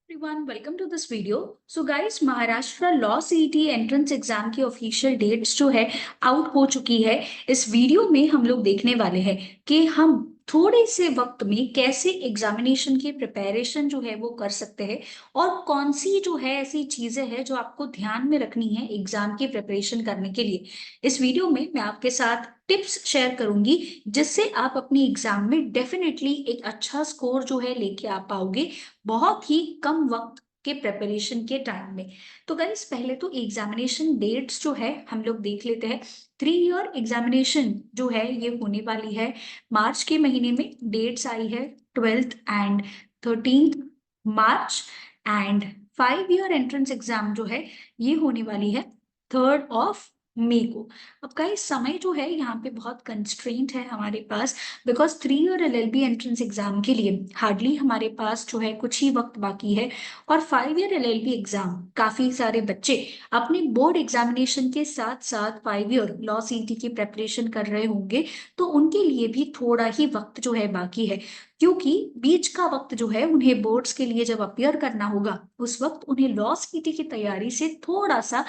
Everyone, welcome to this video. So guys, Maharashtra law CET entrance exam की official dates जो है out हो चुकी है। इस वीडियो में हम लोग देखने वाले हैं कि हम थोड़े से वक्त में कैसे एग्जामिनेशन की प्रिपरेशन जो है वो कर सकते हैं और कौन सी जो है ऐसी चीजें हैं जो आपको ध्यान में रखनी है एग्जाम की प्रिपरेशन करने के लिए। इस वीडियो में मैं आपके साथ टिप्स शेयर करूंगी जिससे आप अपनी एग्जाम में डेफिनेटली एक अच्छा स्कोर जो है लेके आ पाओगे बहुत ही कम वक्त के प्रिपरेशन के टाइम में। तो गाइस पहले तो एग्जामिनेशन डेट्स जो है हम लोग देख लेते हैं। 3 ईयर एग्जामिनेशन जो है ये होने वाली है मार्च के महीने में। डेट्स आई है 12th and 13th March. And 5 year entrance exam जो है ये होने वाली है 3rd ऑफ मई को। अब गाइस समय जो है यहाँ पे बहुत कंस्ट्रेंट है हमारे पास, because 3 year LLB entrance exam के लिए हार्डली हमारे पास जो है कुछ ही वक्त बाकी है। और 5 ईयर एलएलबी एग्जाम काफी सारे बच्चे अपने बोर्ड एग्जामिनेशन के साथ साथ 5 ईयर लॉ सीईटी की प्रेपरेशन कर रहे होंगे, तो उनके लिए भी थोड़ा ही वक्त जो है बाकी है। क्योंकि बीच का वक्त जो है उन्हें बोर्ड्स के लिए जब अपियर करना होगा उस वक्त उन्हें लॉ सीईटी की तैयारी से थोड़ा सा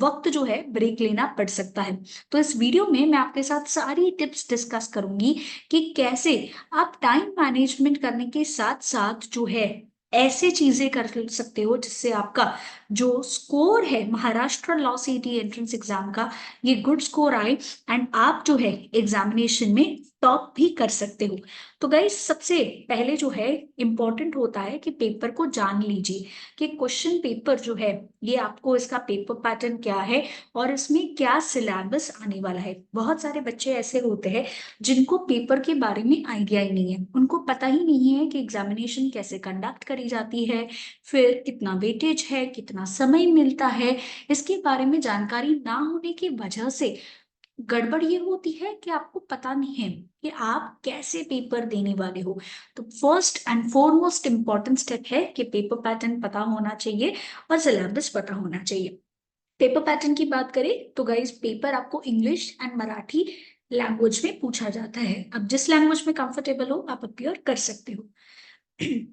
वक्त जो है ब्रेक लेना पड़ सकता है। तो इस वीडियो में मैं आपके साथ सारी टिप्स डिस्कस करूंगी कि कैसे आप टाइम मैनेजमेंट करने के साथ साथ जो है ऐसे चीजें कर सकते हो जिससे आपका जो स्कोर है Maharashtra law CET entrance exam का ये गुड स्कोर आए एंड आप जो है एग्जामिनेशन में टॉप भी कर सकते हो। तो गाइस सबसे पहले जो है इंपॉर्टेंट होता है कि पेपर को जान लीजिए कि क्वेश्चन पेपर जो है ये आपको इसका पेपर पैटर्न क्या है और इसमें क्या सिलेबस आने वाला है। बहुत सारे बच्चे ऐसे होते हैं जिनको पेपर के बारे में आइडिया ही नहीं है, उनको पता ही नहीं है कि एग्जामिनेशन कैसे कंडक्ट करी जाती है, फिर कितना वेटेज है, कितना समय मिलता है। इसके बारे में जानकारी ना होने की वजह से गड़बड़ ये होती है कि आपको पता नहीं है कि आप कैसे पेपर देने वाले हो। तो first and foremost important step है कि पेपर पैटर्न पता होना चाहिए और सिलेबस पता होना चाहिए। पेपर पैटर्न की बात करें तो गाइस पेपर आपको इंग्लिश एंड मराठी लैंग्वेज में पूछा जाता है। अब जिस लैंग्वेज में कंफर्टेबल हो आप अपियर कर सकते हो।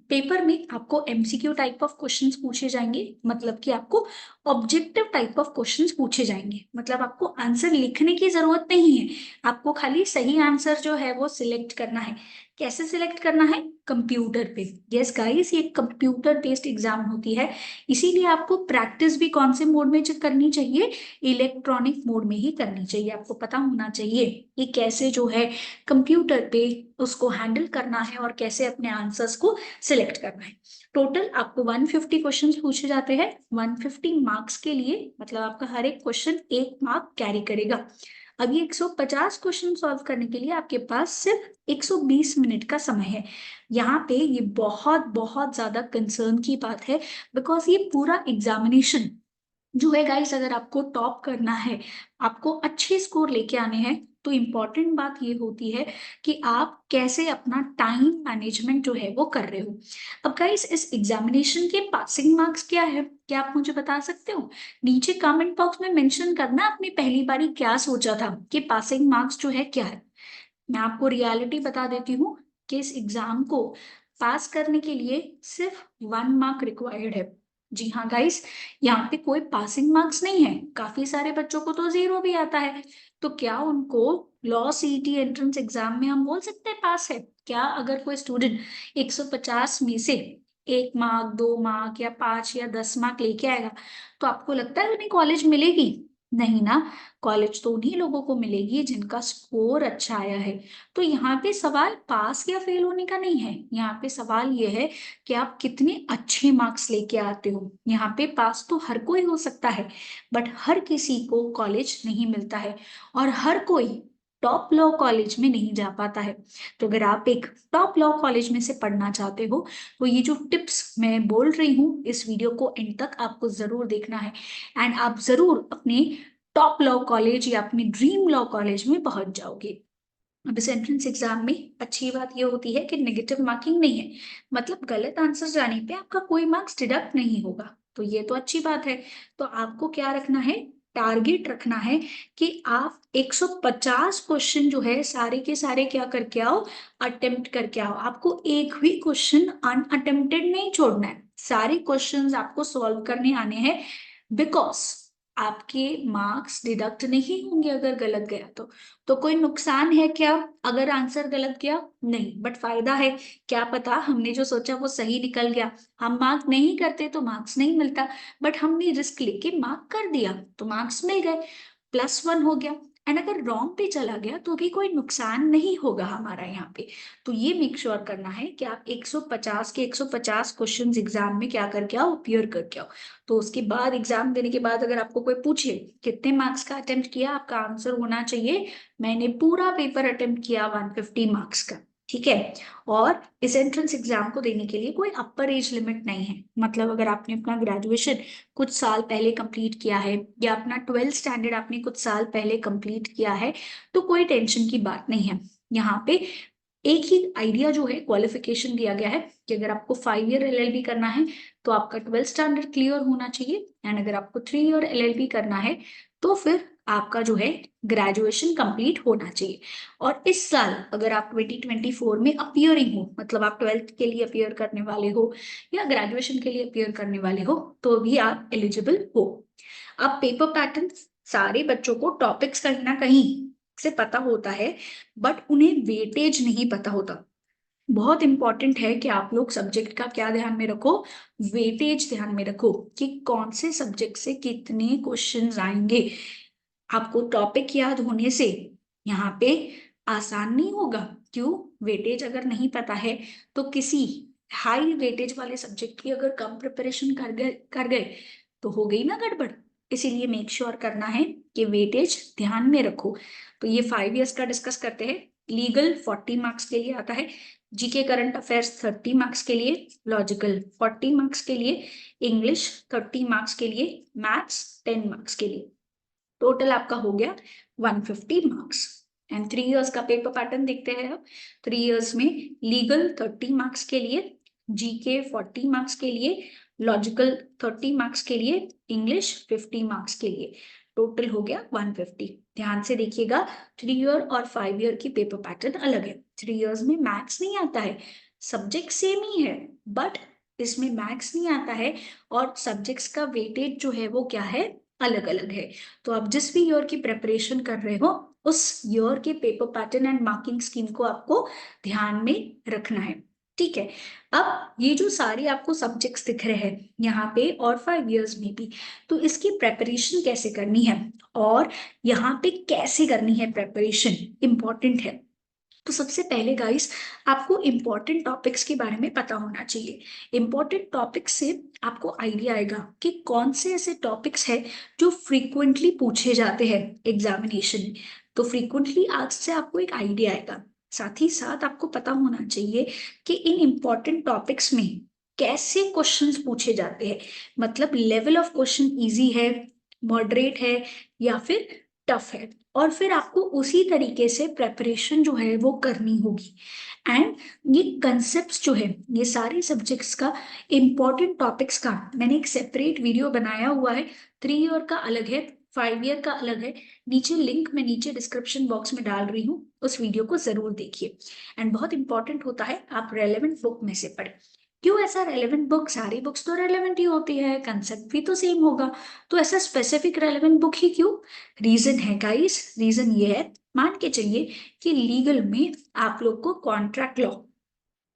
पेपर में आपको एमसीक्यू टाइप ऑफ क्वेश्चंस पूछे जाएंगे, मतलब कि आपको ऑब्जेक्टिव टाइप ऑफ क्वेश्चंस पूछे जाएंगे, मतलब आपको आंसर लिखने की जरूरत नहीं है, आपको खाली सही आंसर जो है वो सिलेक्ट करना है। कैसे सिलेक्ट करना है? कंप्यूटर पे। यस गाइस, ये कंप्यूटर बेस्ड एग्जाम होती है, इसीलिए आपको प्रैक्टिस भी कौन से मोड में करनी चाहिए? इलेक्ट्रॉनिक मोड में ही करनी चाहिए। आपको पता होना चाहिए कि कैसे जो है कंप्यूटर पे उसको हैंडल करना है और कैसे अपने आंसर्स को सिलेक्ट करना है। टोटल आपको 150 क्वेश्चंस पूछे जाते हैं 150 मार्क्स के लिए, मतलब आपका हर एक क्वेश्चन 1 मार्क कैरी करेगा। अब ये 150 क्वेश्चन सॉल्व करने के लिए आपके पास सिर्फ 120 मिनट का समय है। यहाँ पे ये बहुत बहुत ज्यादा कंसर्न की बात है, बिकॉज ये पूरा एग्जामिनेशन जो है गाइस अगर आपको टॉप करना है, आपको अच्छे स्कोर लेके आने हैं, तो इम्पॉर्टेंट बात ये होती है कि आप कैसे अपना टाइम मैनेजमेंट जो है वो कर रहे हो। अब गाइस इस एग्जामिनेशन के पासिंग मार्क्स क्या है, क्या आप मुझे बता सकते हो? नीचे कमेंट बॉक्स में मेंशन करना आपने पहली बारी क्या सोचा था कि पासिंग मार्क्स जो है क्या है। मैं आपको रियलिटी बता देती हूँ कि इस एग्जाम को पास करने के लिए सिर्फ 1 मार्क रिक्वायर्ड है। जी हाँ गाइस, यहाँ पे कोई पासिंग मार्क्स नहीं है, काफी सारे बच्चों को तो 0 भी आता है। तो क्या उनको लॉ सीईटी एंट्रेंस एग्जाम में हम बोल सकते हैं पास है? क्या अगर कोई स्टूडेंट 150 में से 1 मार्क 2 मार्क या 5 या 10 मार्क लेके आएगा तो आपको लगता है उन्हें कॉलेज मिलेगी? नहीं ना। कॉलेज तो उन्हीं लोगों को मिलेगी जिनका स्कोर अच्छा आया है। तो यहाँ पे सवाल पास या फेल होने का नहीं है, यहाँ पे सवाल ये है कि आप कितने अच्छे मार्क्स लेके आते हो। यहाँ पे पास तो हर कोई हो सकता है, बट हर किसी को कॉलेज नहीं मिलता है और हर कोई टॉप लॉ कॉलेज में नहीं जा पाता है। तो अगर आप एक टॉप लॉ कॉलेज में से पढ़ना चाहते हो तो ये जो टिप्स मैं बोल रही हूँ इस वीडियो को एंड तक आपको जरूर देखना है एंड आप जरूर अपने टॉप लॉ कॉलेज या अपने ड्रीम लॉ कॉलेज में पहुंच जाओगे। अब इस एंट्रेंस एग्जाम में अच्छी बात यह होती है कि नेगेटिव मार्किंग नहीं है, मतलब गलत आंसर जाने पे आपका कोई मार्क्स डिडक्ट नहीं होगा, तो ये तो अच्छी बात है। तो आपको क्या रखना है? टारगेट रखना है कि आप 150 क्वेश्चन जो है सारे के सारे क्या करके आओ, अटेम्प्ट करके आओ। आपको एक भी क्वेश्चन अनअटेम्प्टेड नहीं छोड़ना है, सारे क्वेश्चंस आपको सॉल्व करने आने हैं, बिकॉज आपके मार्क्स डिडक्ट नहीं होंगे अगर गलत गया तो कोई नुकसान है क्या अगर आंसर गलत गया? नहीं, बट फायदा है। क्या पता हमने जो सोचा वो सही निकल गया। हम मार्क नहीं करते तो मार्क्स नहीं मिलता, बट हमने रिस्क लेके मार्क कर दिया तो मार्क्स मिल गए, +1 हो गया। एंड अगर रॉन्ग पे चला गया तो भी कोई नुकसान नहीं होगा हमारा यहाँ पे। तो ये मेक श्योर करना है कि आप 150 के 150 क्वेश्चंस एग्जाम में क्या करके आओ, अपीयर करके आओ। तो उसके बाद एग्जाम देने के बाद अगर आपको कोई पूछे कितने मार्क्स का अटेम्प्ट किया, आपका आंसर होना चाहिए मैंने पूरा पेपर अटेम्प्ट किया 150 मार्क्स का। ठीक है। और इस एंट्रेंस एग्जाम को देने के लिए कोई अपर एज लिमिट नहीं है। मतलब अगर आपने अपना ग्रेजुएशन कुछ साल पहले कंप्लीट किया है या अपना 12th स्टैंडर्ड आपने कुछ साल पहले कंप्लीट किया है तो कोई टेंशन की बात नहीं है। यहाँ पे एक ही आइडिया जो है, क्वालिफिकेशन दिया गया है कि अगर आपको 5 ईयर एलएलबी करना है तो आपका 12th स्टैंडर्ड क्लियर होना चाहिए, एंड अगर आपको 3 ईयर एलएलबी करना है तो फिर आपका जो है ग्रेजुएशन कंप्लीट होना चाहिए। और इस साल अगर आप 2024 में अपियरिंग हो, मतलब आप 12th के लिए अपियर करने वाले हो या ग्रेजुएशन के लिए अपियर करने वाले हो, तो भी आप एलिजिबल हो। अब पेपर पैटर्न सारे बच्चों को टॉपिक्स कहीं ना कहीं से पता होता है, बट उन्हें वेटेज नहीं पता होता। बहुत इंपॉर्टेंट है कि आप लोग सब्जेक्ट का क्या ध्यान में रखो, वेटेज ध्यान में रखो कि कौन से सब्जेक्ट से कितने क्वेश्चंस आएंगे। आपको टॉपिक याद होने से यहाँ पे आसान नहीं होगा। क्यों? वेटेज अगर नहीं पता है तो किसी हाई वेटेज वाले सब्जेक्ट की अगर कम प्रिपरेशन कर गए तो हो गई ना गड़बड़। इसीलिए मेक श्योर करना है कि वेटेज ध्यान में रखो। तो ये 5 इयर्स का डिस्कस करते हैं। लीगल 40 मार्क्स के लिए आता है, जीके करंट अफेयर्स 30 मार्क्स के लिए, लॉजिकल 40 मार्क्स के लिए, इंग्लिश 30 मार्क्स के लिए, मैथ्स 10 मार्क्स के लिए। टोटल आपका हो गया 150 मार्क्स। एंड 3 इयर्स का पेपर पैटर्न देखते हैं अब। 3 इयर्स में लीगल 30 मार्क्स के लिए, जीके 40 मार्क्स के लिए, लॉजिकल 30 मार्क्स के लिए, इंग्लिश 50 मार्क्स के लिए। टोटल हो गया 150। ध्यान से देखिएगा, 3 ईयर और 5 ईयर की पेपर पैटर्न अलग है। 3 इयर्स में मैथ्स नहीं आता है, सब्जेक्ट सेम ही है, बट इसमें मैथ्स नहीं आता है और सब्जेक्ट्स का वेटेज जो है वो क्या है, अलग अलग है। तो आप जिस भी ईयर की प्रिपरेशन कर रहे हो उस ईयर के paper pattern and marking scheme को आपको ध्यान में रखना है। ठीक है। अब ये जो सारे आपको सब्जेक्ट्स दिख रहे हैं यहाँ पे और 5 इयर्स में भी, तो इसकी प्रेपरेशन कैसे करनी है और यहाँ पे कैसे करनी है प्रेपरेशन, इंपॉर्टेंट है। तो सबसे पहले गाइस आपको इंपॉर्टेंट टॉपिक्स के बारे में पता होना चाहिए। इंपॉर्टेंट टॉपिक्स से आपको आइडिया आएगा कि कौन से ऐसे टॉपिक्स हैं जो फ्रीक्वेंटली पूछे जाते हैं एग्जामिनेशन में। तो फ्रीक्वेंटली आज से आपको एक आइडिया आएगा। साथ ही साथ आपको पता होना चाहिए कि इन इंपॉर्टेंट टॉपिक्स में कैसे क्वेश्चंस पूछे जाते हैं। मतलब लेवल ऑफ क्वेश्चन इजी है, मॉडरेट है या फिर टफ है। और फिर आपको उसी तरीके से प्रेपरेशन जो है वो करनी होगी। एंड ये कंसेप्ट जो है ये सारे सब्जेक्ट्स का, इंपॉर्टेंट टॉपिक्स का मैंने एक सेपरेट वीडियो बनाया हुआ है। 3 ईयर का अलग है, 5 ईयर का अलग है। नीचे लिंक मैं नीचे डिस्क्रिप्शन बॉक्स में डाल रही हूँ, उस वीडियो को जरूर देखिए। एंड बहुत इंपॉर्टेंट होता है आप रेलेवेंट बुक में से पढ़ें। क्यों ऐसा? रेलेवेंट बुक, सारी बुक्स तो रेलेवेंट ही होती है, कंसेप्ट भी तो सेम होगा, तो ऐसा स्पेसिफिक रेलेवेंट बुक ही क्यों? रीजन है गाइस, रीजन ये है, मान के चलिए कि लीगल में आप लोग को कॉन्ट्रैक्ट लॉ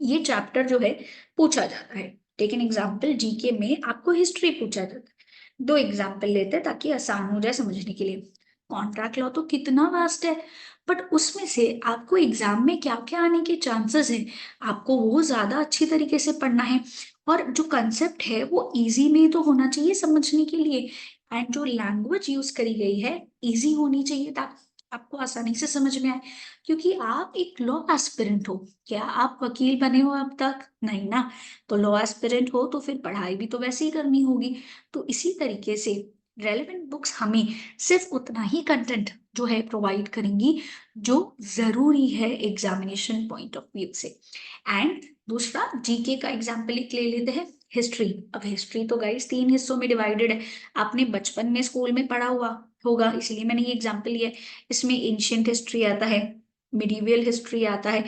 ये चैप्टर जो है पूछा जाता है। टेक एन एग्जाम्पल, जीके में आपको हिस्ट्री पूछा जाता है। 2 एग्जाम्पल लेते हैं ताकि आसान हो जाए समझने के लिए। कॉन्ट्रैक्ट लॉ तो कितना वास्ट है, बट उसमें से आपको एग्जाम में क्या क्या आने के चांसेस है, आपको वो ज्यादा अच्छी तरीके से पढ़ना है। और जो कंसेप्ट है वो इजी में तो होना चाहिए समझने के लिए, एंड जो लैंग्वेज यूज करी गई है इजी होनी चाहिए ताकि आपको आसानी से समझ में आए। क्योंकि आप एक लॉ एस्पिरेंट हो, क्या आप वकील बने हो अब तक? नहीं ना। तो लॉ एस्पिरेंट हो तो फिर पढ़ाई भी तो वैसे ही करनी होगी। तो इसी तरीके से रेलेवेंट बुक्स हमें सिर्फ उतना ही कंटेंट जो है प्रोवाइड करेंगी जो जरूरी है एग्जामिनेशन पॉइंट ऑफ व्यू से। एंड दूसरा, जीके का एग्जाम्पल एक ले लेते हैं, हिस्ट्री। अब हिस्ट्री तो गाइस 3 हिस्सों में डिवाइडेड है, आपने बचपन में स्कूल में पढ़ा हुआ होगा, इसलिए मैंने ये एग्जाम्पल लिया है। इसमें एंशियंट हिस्ट्री आता है, मिडीवियल हिस्ट्री आता है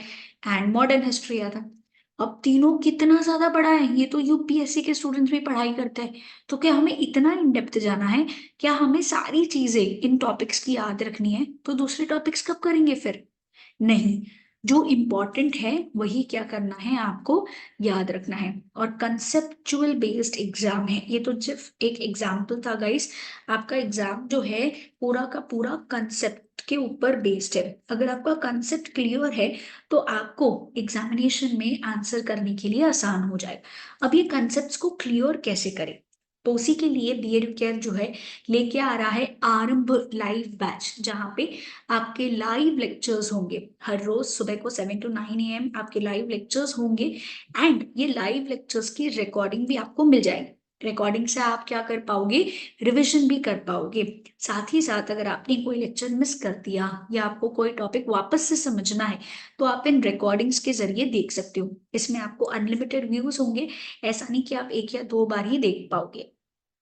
एंड मॉडर्न हिस्ट्री आता है। अब तीनों कितना ज्यादा बड़ा है, ये तो यूपीएससी के स्टूडेंट्स भी पढ़ाई करते हैं। तो क्या हमें इतना इन डेप्थ जाना है? क्या हमें सारी चीजें इन टॉपिक्स की याद रखनी है? तो दूसरे टॉपिक्स कब करेंगे फिर? नहीं, जो इम्पोर्टेंट है वही क्या करना है, आपको याद रखना है। और कंसेप्चुअल बेस्ड एग्जाम है, ये तो सिर्फ एक एग्जाम्पल था गाइस। आपका एग्जाम जो है पूरा का पूरा कंसेप्ट के ऊपर बेस्ड है। अगर आपका कंसेप्ट क्लियर है तो आपको एग्जामिनेशन में आंसर करने के लिए आसान हो जाएगा। अब ये कंसेप्ट्स को क्लियर कैसे करें? तो उसी के लिए बीएड केयर जो है लेके आ रहा है आरंभ लाइव बैच, जहाँ पे आपके लाइव लेक्चर्स होंगे। हर रोज सुबह को 7 to 9 AM आपके लाइव लेक्चर्स होंगे। एंड ये लाइव लेक्चर्स की रिकॉर्डिंग भी आपको मिल जाएगी। रिकॉर्डिंग से आप क्या कर पाओगे? रिवीजन भी कर पाओगे। साथ ही साथ अगर आपने कोई लेक्चर मिस कर दिया या आपको कोई टॉपिक वापस से समझना है तो आप इन रिकॉर्डिंग्स के जरिए देख सकते हो। इसमें आपको अनलिमिटेड व्यूज होंगे, ऐसा नहीं कि आप 1 या 2 बार ही देख पाओगे।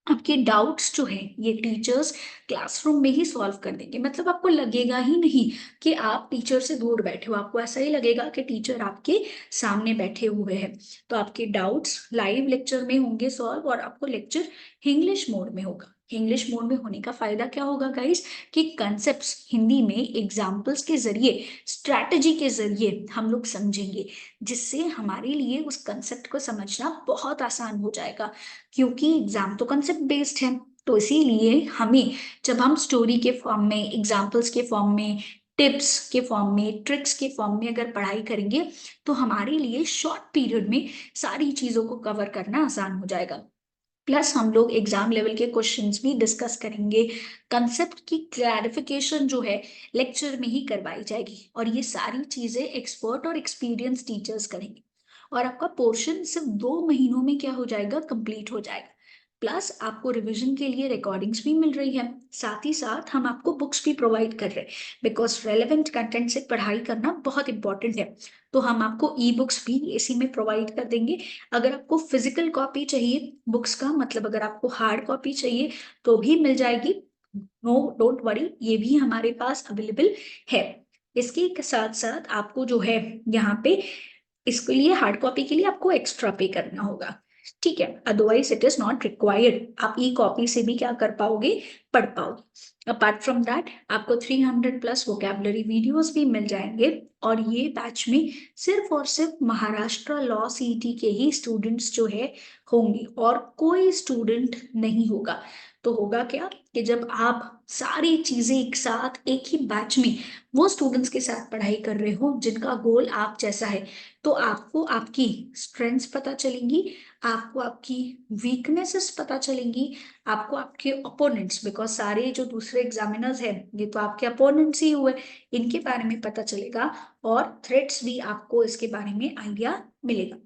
आपके डाउट्स जो है ये टीचर्स क्लासरूम में ही सॉल्व कर देंगे। मतलब आपको लगेगा ही नहीं कि आप टीचर से दूर बैठे हो, आपको ऐसा ही लगेगा कि टीचर आपके सामने बैठे हुए हैं। तो आपके डाउट्स लाइव लेक्चर में होंगे सॉल्व, और आपको लेक्चर इंग्लिश मोड में होगा। इंग्लिश मोड में होने का फायदा क्या होगा गाइस? कि कंसेप्ट्स हिंदी में एग्जाम्पल्स के जरिए, स्ट्रैटेजी के जरिए हम लोग समझेंगे, जिससे हमारे लिए उस कंसेप्ट को समझना बहुत आसान हो जाएगा। क्योंकि एग्जाम तो कंसेप्ट बेस्ड है, तो इसीलिए हमें जब हम स्टोरी के फॉर्म में, एग्जाम्पल्स के फॉर्म में, टिप्स के फॉर्म में, ट्रिक्स के फॉर्म में अगर पढ़ाई करेंगे तो हमारे लिए शॉर्ट पीरियड में सारी चीजों को कवर करना आसान हो जाएगा। प्लस हम लोग एग्जाम लेवल के क्वेश्चंस भी डिस्कस करेंगे। कंसेप्ट की क्लैरिफिकेशन जो है लेक्चर में ही करवाई जाएगी, और ये सारी चीजें एक्सपर्ट और एक्सपीरियंस टीचर्स करेंगे। और आपका पोर्शन सिर्फ 2 महीनों में क्या हो जाएगा? कंप्लीट हो जाएगा। प्लस आपको रिवीजन के लिए रिकॉर्डिंग्स भी मिल रही है। साथ ही साथ हम आपको बुक्स भी प्रोवाइड कर रहे हैं, बिकॉज रेलेवेंट कंटेंट से पढ़ाई करना बहुत इंपॉर्टेंट है। तो हम आपको ई बुक्स भी इसी में प्रोवाइड कर देंगे। अगर आपको फिजिकल कॉपी चाहिए बुक्स का, मतलब अगर आपको हार्ड कॉपी चाहिए तो भी मिल जाएगी। नो, डोंट वरी, ये भी हमारे पास अवेलेबल है। इसके साथ साथ आपको जो है यहाँ पे, इसके लिए हार्ड कॉपी के लिए आपको एक्स्ट्रा पे करना होगा, ठीक है। Otherwise it is not required, आप ई कॉपी से भी क्या कर पाओगे? पढ़ पाओगे। अपार्ट फ्रॉम दैट आपको 300+ वोकेबलरी वीडियोस भी मिल जाएंगे। और ये बैच में सिर्फ और सिर्फ महाराष्ट्र लॉ सीईटी के ही स्टूडेंट्स जो है होंगे, और कोई स्टूडेंट नहीं होगा। तो होगा क्या कि जब आप सारी चीजें एक साथ एक ही बैच में वो स्टूडेंट्स के साथ पढ़ाई कर रहे हो जिनका गोल आप जैसा है, तो आपको आपकी स्ट्रेंथ्स पता चलेंगी, आपको आपकी वीकनेसेस पता चलेंगी, आपको आपके ओपोनेंट्स, बिकॉज सारे जो दूसरे एग्जामिनर्स हैं ये तो आपके अपोनेंट्स ही हुए, इनके बारे में पता चलेगा। और थ्रेट्स भी आपको इसके बारे में आइडिया मिलेगा।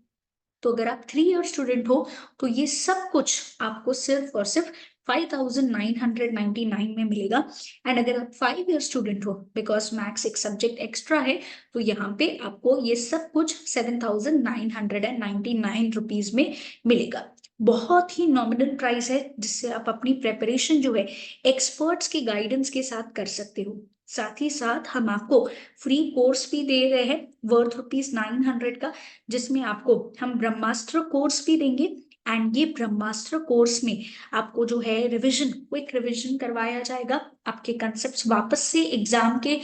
तो अगर आप 3 ईयर स्टूडेंट हो तो ये सब कुछ आपको सिर्फ और सिर्फ 5,999 में मिलेगा। एंड अगर आप 5 ईयर स्टूडेंट हो, बिकॉज मैथ्स एक सब्जेक्ट एक्स्ट्रा है, तो यहाँ पे आपको ये सब कुछ 7,999 रुपीज में मिलेगा। बहुत ही नॉमिनल प्राइस है, जिससे आप अपनी प्रेपरेशन जो है एक्सपर्ट्स के गाइडेंस के साथ कर सकते हो। साथ ही साथ हम आपको फ्री कोर्स भी दे रहे हैं वर्थ ₹900 का, जिसमें आपको हम ब्रह्मास्त्र कोर्स भी देंगे। एंड ये ब्रह्मास्त्र कोर्स में आपको जो है रिवीजन, क्विक रिवीजन करवाया जाएगा। आपके कंसेप्ट्स वापस से एग्जाम के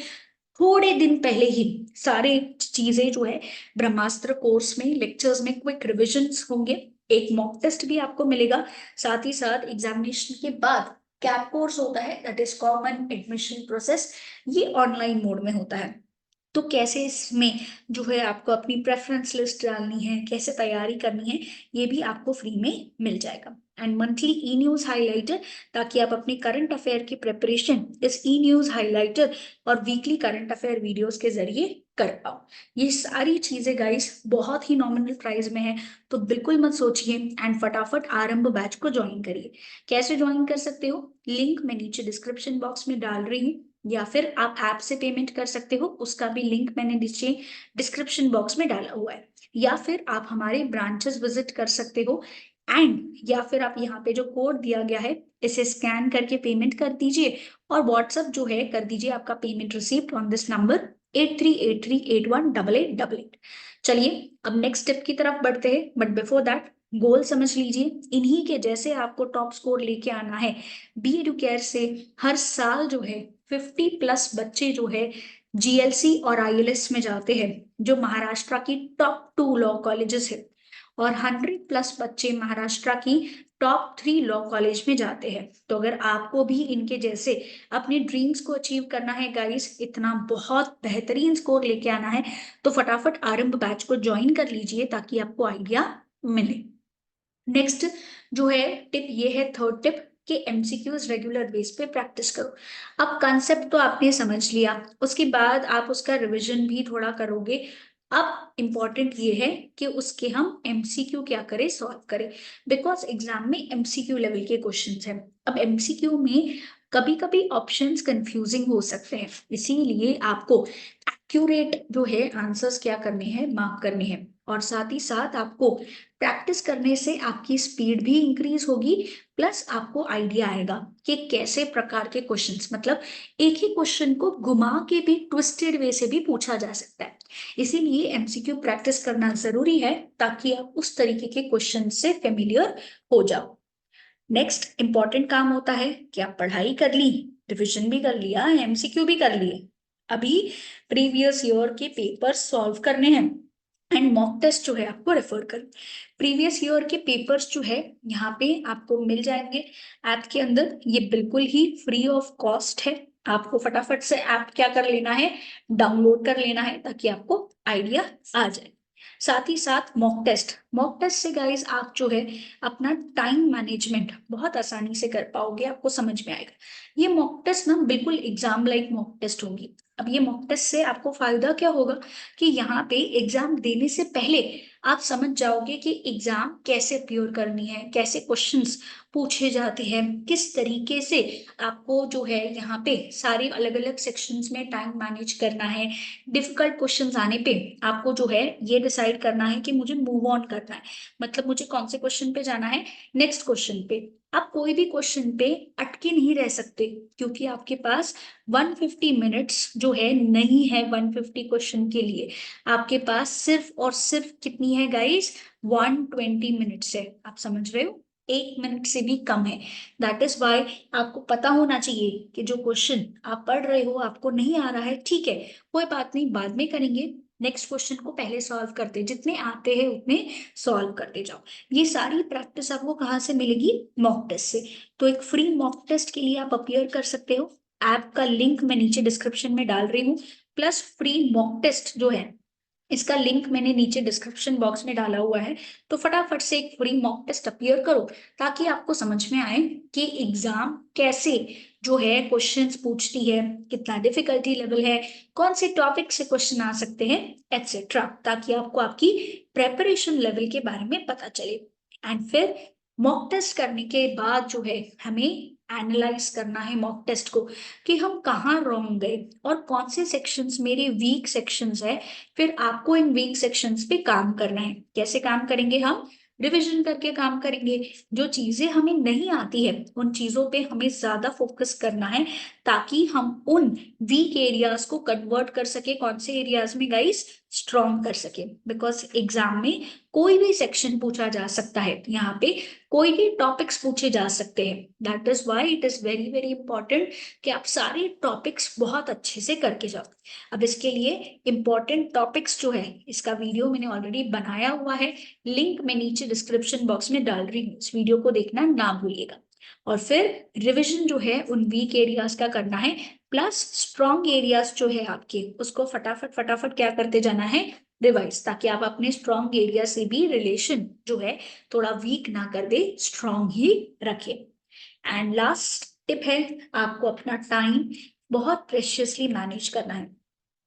थोड़े दिन पहले ही सारे चीजें जो है ब्रह्मास्त्र कोर्स में लेक्चर्स में क्विक रिविजन्स होंगे। एक मॉक टेस्ट भी आपको मिलेगा। साथ ही साथ एग्जामिनेशन के बाद कैप कोर्स होता है, that is common admission process. ये ऑनलाइन मोड में होता है। तो कैसे इसमें जो है आपको अपनी प्रेफरेंस लिस्ट डालनी है, कैसे तैयारी करनी है, ये भी आपको फ्री में मिल जाएगा। And monthly E news highlighter, ताकि आप अपनी करंट अफेयर की प्रिपरेशन इस ई न्यूज हाइलाइटर और वीकली करंट अफेयर वीडियोस के जरिए कर पाओ। ये सारी चीजें गाइस बहुत ही नॉमिनल प्राइस में है, तो बिल्कुल मत सोचिए एंड फटाफट आरंभ बैच को ज्वाइन करिए। कैसे ज्वाइन कर सकते हो? लिंक मैं नीचे डिस्क्रिप्शन बॉक्स में डाल रही हूँ, या फिर आप ऐप से पेमेंट कर सकते हो, उसका भी लिंक मैंने नीचे डिस्क्रिप्शन बॉक्स में डाला हुआ है। या फिर आप हमारे ब्रांचेस विजिट कर सकते हो। एंड या फिर आप यहाँ पे जो कोड दिया गया है इसे स्कैन करके पेमेंट कर दीजिए, और व्हाट्सअप जो है कर दीजिए आपका payment receipt on this number 8383818888। चलिए अब नेक्स्ट स्टेप की तरफ बढ़ते हैं, बट बिफोर दैट गोल समझ लीजिए। इन्हीं के जैसे आपको टॉप स्कोर लेके आना है। बी एडुकेयर से हर साल जो है 50+ बच्चे जो है जीएलसी और आईएलएस में जाते हैं, जो महाराष्ट्र की टॉप 2 लॉ कॉलेजेस है, और 100+ बच्चे महाराष्ट्र की टॉप 3 लॉ कॉलेज में जाते हैं। तो अगर आपको भी इनके जैसे अपने ड्रीम्स को अचीव करना है गाइस, इतना बहुत बेहतरीन स्कोर लेके आना है, तो फटाफट आरंभ बैच को ज्वाइन कर लीजिए ताकि आपको आइडिया मिले। नेक्स्ट जो है टिप ये है, थर्ड टिप, कि एमसीक्यूज रेगुलर बेस पे प्रैक्टिस करो। अब कंसेप्ट तो आपने समझ लिया, उसके बाद आप उसका रिवीजन भी थोड़ा करोगे। अब इम्पॉर्टेंट ये है कि उसके हम एमसीक्यू क्या करें, सॉल्व करें, बिकॉज एग्जाम में एमसीक्यू लेवल के क्वेश्चंस हैं। अब एमसीक्यू में कभी कभी ऑप्शंस कंफ्यूजिंग हो सकते हैं, इसीलिए आपको एक्यूरेट जो है आंसर्स क्या करने हैं, मार्क करने हैं। और साथ ही साथ आपको प्रैक्टिस करने से आपकी स्पीड भी इंक्रीज होगी, प्लस आपको आइडिया आएगा कि कैसे प्रकार के क्वेश्चंस, मतलब एक ही क्वेश्चन को घुमा के भी ट्विस्टेड वे से भी पूछा जा सकता है। इसीलिए एमसीक्यू प्रैक्टिस करना जरूरी है ताकि आप उस तरीके के क्वेश्चन से फेमिलियर हो जाओ। नेक्स्ट इंपॉर्टेंट काम होता है कि आप पढ़ाई कर ली, रिविजन भी कर लिया, एमसीक्यू भी कर लिए, अभी प्रीवियस ईयर के पेपर सॉल्व करने हैं एंड मॉक टेस्ट जो है आपको रेफर कर। प्रीवियस ईयर के पेपर्स जो है यहाँ पे आपको मिल जाएंगे ऐप के अंदर, ये बिल्कुल ही फ्री ऑफ कॉस्ट है। आपको फटाफट से ऐप क्या कर लेना है, डाउनलोड कर लेना है, ताकि आपको आइडिया आ जाए। साथ ही साथ मॉक टेस्ट से गाइस आप जो है अपना टाइम मैनेजमेंट बहुत आसानी से कर पाओगे, आपको समझ में आएगा। ये मॉक टेस्ट ना बिल्कुल एग्जाम लाइक मॉक टेस्ट होंगी। अब ये मॉक टेस्ट से आपको फायदा क्या होगा कि यहाँ पे एग्जाम देने से पहले आप समझ जाओगे कि एग्जाम कैसे अप्योर करनी है, कैसे क्वेश्चंस पूछे जाते हैं, किस तरीके से आपको जो है यहाँ पे सारे अलग अलग सेक्शंस में टाइम मैनेज करना है। डिफिकल्ट क्वेश्चंस आने पे आपको जो है ये डिसाइड करना है कि मुझे मूव ऑन करना है, मतलब मुझे कौन से क्वेश्चन पे जाना है, नेक्स्ट क्वेश्चन पे। आप कोई भी क्वेश्चन पे अटके नहीं रह सकते, क्योंकि आपके पास 150 मिनट्स जो है नहीं है 150 क्वेश्चन के लिए। आपके पास सिर्फ और सिर्फ कितनी है गाइस, 120 मिनट्स है। आप समझ रहे हो, 1 मिनट से भी कम है। दैट इज वाई आपको पता होना चाहिए कि जो क्वेश्चन आप पढ़ रहे हो आपको नहीं आ रहा है, ठीक है, कोई बात नहीं, बाद में करेंगे। नेक्स्ट क्वेश्चन को पहले सॉल्व करते, जितने आते हैं उतने सॉल्व करते जाओ। ये सारी प्रैक्टिस आपको कहाँ से मिलेगी, मॉक टेस्ट से। तो एक फ्री मॉक टेस्ट के लिए आप अपियर कर सकते हो। ऐप का लिंक मैं नीचे डिस्क्रिप्शन में डाल रही हूँ, प्लस फ्री मॉक टेस्ट जो है इसका लिंक मैंने नीचे डिस्क्रिप्शन बॉक्स में डाला हुआ है। तो फटाफट से एक फ्री मॉक टेस्ट अपियर करो, ताकि आपको समझ में आए कि एग्जाम कैसे जो है क्वेश्चंस पूछती है, कितना डिफिकल्टी लेवल है, कौन से टॉपिक से क्वेश्चन आ सकते हैं, एटसेट्रा, ताकि आपको आपकी प्रेपरेशन लेवल के बारे में पता चले। एंड फिर मॉक टेस्ट करने के बाद जो है हमें एनालाइज करना है मॉक टेस्ट को, कि हम कहाँ रॉन्ग गए और कौन से सेक्शंस मेरे वीक सेक्शंस है। फिर आपको इन वीक सेक्शंस पे काम करना है। कैसे काम करेंगे हम, रिविजन करके काम करेंगे। जो चीजें हमें नहीं आती है उन चीजों पे हमें ज्यादा फोकस करना है, ताकि हम उन वीक एरियाज को कन्वर्ट कर सके, कौन से एरियाज में गाइस, स्ट्रॉन्ग कर सके। बिकॉज एग्जाम में कोई भी सेक्शन पूछा जा सकता है, यहाँ पे कोई भी टॉपिक्स पूछे जा सकते हैं। That is why it is very very important कि आप सारे टॉपिक्स बहुत अच्छे से करके जाओ। अब इसके लिए इंपॉर्टेंट टॉपिक्स जो है इसका वीडियो मैंने ऑलरेडी बनाया हुआ है, लिंक मैं नीचे डिस्क्रिप्शन बॉक्स में डाल रही हूँ, इस वीडियो को देखना ना भूलिएगा। और फिर रिविजन जो है उन वीक एरियाज का करना है, प्लस स्ट्रॉन्ग एरियाज जो है आपके उसको फटाफट फटाफट क्या करते जाना है, रिवाइज, ताकि आप अपने स्ट्रॉन्ग एरिया से भी रिलेशन जो है थोड़ा वीक ना कर दे, स्ट्रॉन्ग ही रखे। एंड लास्ट टिप है, आपको अपना टाइम बहुत प्रेशियसली मैनेज करना है।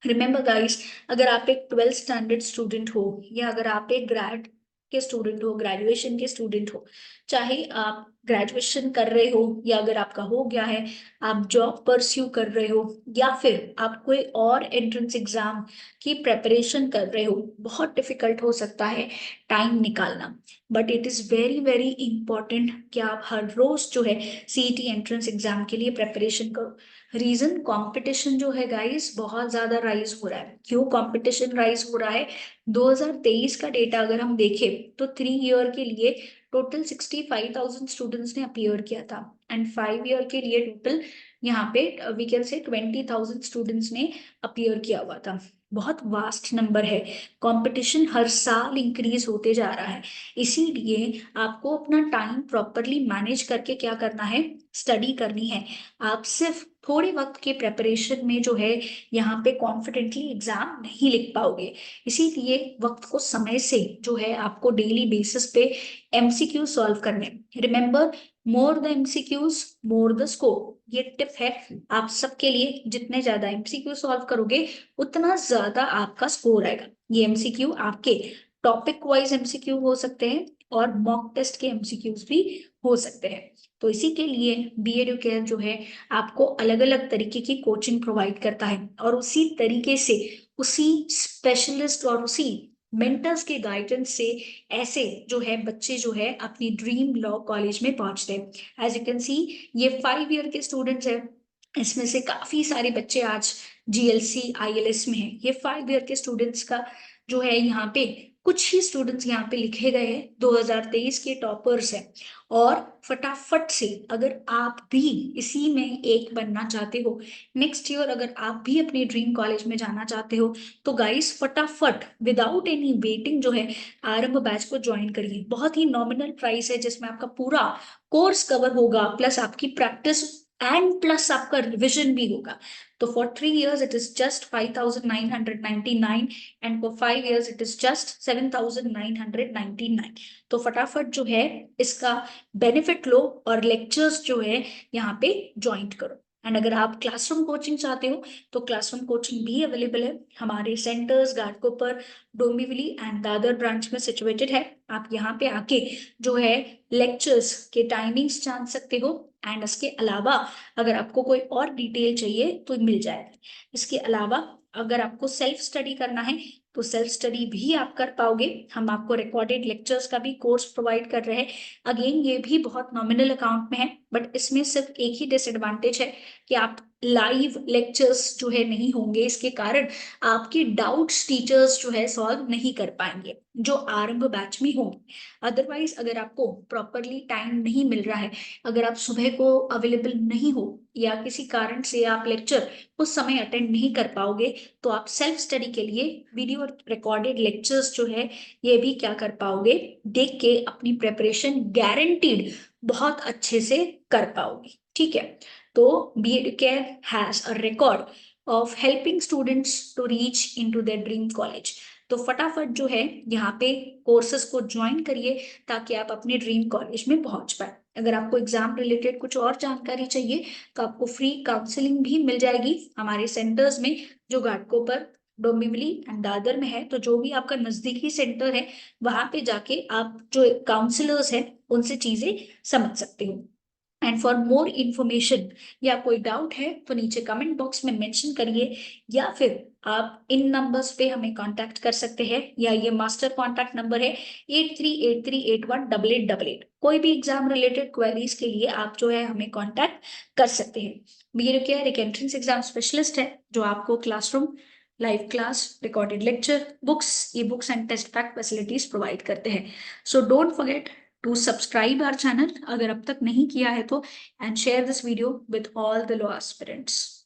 रिमेंबर गाइस, अगर आप एक 12th स्टैंडर्ड स्टूडेंट हो, या अगर आप एक ग्रेड के स्टूडेंट हो, ग्रेजुएशन के स्टूडेंट हो, चाहे आप ग्रेजुएशन कर रहे हो या अगर आपका हो गया है, आप जॉब परस्यू कर रहे हो, या फिर आप कोई और एंट्रेंस एग्जाम की प्रेपरेशन कर रहे हो, बहुत डिफिकल्ट हो सकता है टाइम निकालना। But it is very very important कि आप हर रोज जो है सीईटी एंट्रेंस एग्जाम के लिए प्रेपरेशन करो। रीजन कंपटीशन जो है गाइस बहुत ज्यादा राइज हो रहा है। क्यों कंपटीशन राइज हो रहा है? 2023 का डेटा अगर हम देखें तो 3 ईयर के लिए टोटल 65,000 स्टूडेंट्स ने अपीयर किया था, एंड 5 ईयर के लिए टोटल यहाँ पे वी कैन से 20,000 स्टूडेंट्स ने अपीयर किया हुआ था। बहुत वास्ट नंबर है। कंपटीशन हर साल इंक्रीज होते जा रहा है, इसीलिए आपको अपना टाइम प्रॉपरली मैनेज करके क्या करना है, स्टडी करनी है। आप सिर्फ थोड़े वक्त के प्रेपरेशन में जो है यहाँ पे कॉन्फिडेंटली एग्जाम नहीं लिख पाओगे। इसीलिए वक्त को समय से जो है आपको डेली बेसिस पे एमसीक्यू सॉल्व करने। Remember, more the MCQs more the score, ये टिप है आप सबके लिए। जितने ज्यादा एमसीक्यू सॉल्व करोगे उतना ज्यादा आपका स्कोर आएगा। ये एमसीक्यू आपके टॉपिक वाइज एमसीक्यू हो सकते हैं और मॉक टेस्ट के एमसीक्यूज भी हो सकते हैं। तो इसी के लिए बी एडुकेयर जो है आपको अलग अलग तरीके की कोचिंग प्रोवाइड करता है, और उसी तरीके से उसी स्पेशलिस्ट और उसी मेंटर्स के गाइडेंस से ऐसे जो है बच्चे जो है अपनी ड्रीम लॉ कॉलेज में पहुंचते हैं। एज यू कैन सी, ये 5 ईयर के स्टूडेंट्स हैं, इसमें से काफी सारे बच्चे आज जीएलसी आईएलएस में हैं। ये 5 ईयर के स्टूडेंट्स का जो है यहाँ पे कुछ ही स्टूडेंट्स यहाँ पे लिखे गए हैं, 2023 के टॉपर्स हैं। और फटाफट से अगर आप भी इसी में एक बनना चाहते हो, नेक्स्ट ईयर अगर आप भी अपने ड्रीम कॉलेज में जाना चाहते हो, तो गाइस फटाफट विदाउट एनी वेटिंग जो है आरंभ बैच को ज्वाइन करिए। बहुत ही नॉमिनल प्राइस है जिसमें आपका पूरा कोर्स कवर होगा, प्लस आपकी प्रैक्टिस एंड प्लस आपका रिविजन भी होगा। तो for 3 years it is just 5,999 and for 5 years it is just 7,999। तो फटाफट जो है इसका बेनिफिट लो और लेक्चर्स जो है यहाँ पे ज्वाइन करो। एंड अगर आप क्लासरूम कोचिंग चाहते हो तो क्लासरूम कोचिंग भी अवेलेबल है। हमारे centres Ghatkopar, Dombivli and Dadar branch में सिचुएटेड है। आप यहाँ पे आके जो है लेक्चर्स के टाइमिंग्स जान सकते हो, एंड इसके अलावा अगर आपको कोई और डिटेल चाहिए तो मिल जाएगा। इसके अलावा अगर आपको सेल्फ स्टडी करना है तो सेल्फ स्टडी भी आप कर पाओगे। हम आपको रिकॉर्डेड लेक्चर्स का भी कोर्स प्रोवाइड कर रहे हैं। अगेन ये भी बहुत नॉमिनल अकाउंट में है, बट इसमें सिर्फ एक ही डिसएडवांटेज है कि आप लाइव लेक्चर्स जो है नहीं होंगे। इसके कारण आपके डाउट्स टीचर्स जो है सॉल्व नहीं कर पाएंगे जो आरंभ बैच में होंगे। अदरवाइज अगर आपको प्रॉपरली टाइम नहीं मिल रहा है, अगर आप सुबह को अवेलेबल नहीं हो या किसी कारण से आप लेक्चर उस समय अटेंड नहीं कर पाओगे, तो आप सेल्फ स्टडी के लिए वीडियो रिकॉर्डेड लेक्चर्स जो है ये भी क्या कर पाओगे, देख के अपनी प्रेपरेशन गारंटीड बहुत अच्छे से कर पाओगे। ठीक है, तो B Educare has a record of helping students to reach into their dream college. तो फटाफट जो है यहाँ पे कोर्सेज को ज्वाइन करिए ताकि आप अपने ड्रीम कॉलेज में पहुंच पाए। अगर आपको एग्जाम रिलेटेड कुछ और जानकारी चाहिए तो आपको फ्री काउंसलिंग भी मिल जाएगी हमारे सेंटर्स में, जो घाटकोपर, डोंबिवली एंड दादर में है। तो जो भी आपका नजदीकी सेंटर है वहां पे जाके आप जो काउंसलर्स हैं उनसे चीजें समझ सकते हो। एंड फॉर मोर इंफॉर्मेशन या कोई डाउट है तो नीचे कमेंट बॉक्स में मेंशन करिए, या फिर आप इन नंबर्स पे हमें कांटेक्ट कर सकते हैं, या ये मास्टर कांटेक्ट नंबर है 8383818888। कोई भी एग्जाम रिलेटेड क्वेरीज के लिए आप जो है हमें कांटेक्ट कर सकते हैं। बी एडुकेयर एक एंट्रेंस एग्जाम स्पेशलिस्ट है जो आपको classroom, live class, recorded lecture, books, e books and test pack facilities provide करते हैं। So don't forget to subscribe our channel अगर अब तक नहीं किया है तो, and share this video with all the law aspirants.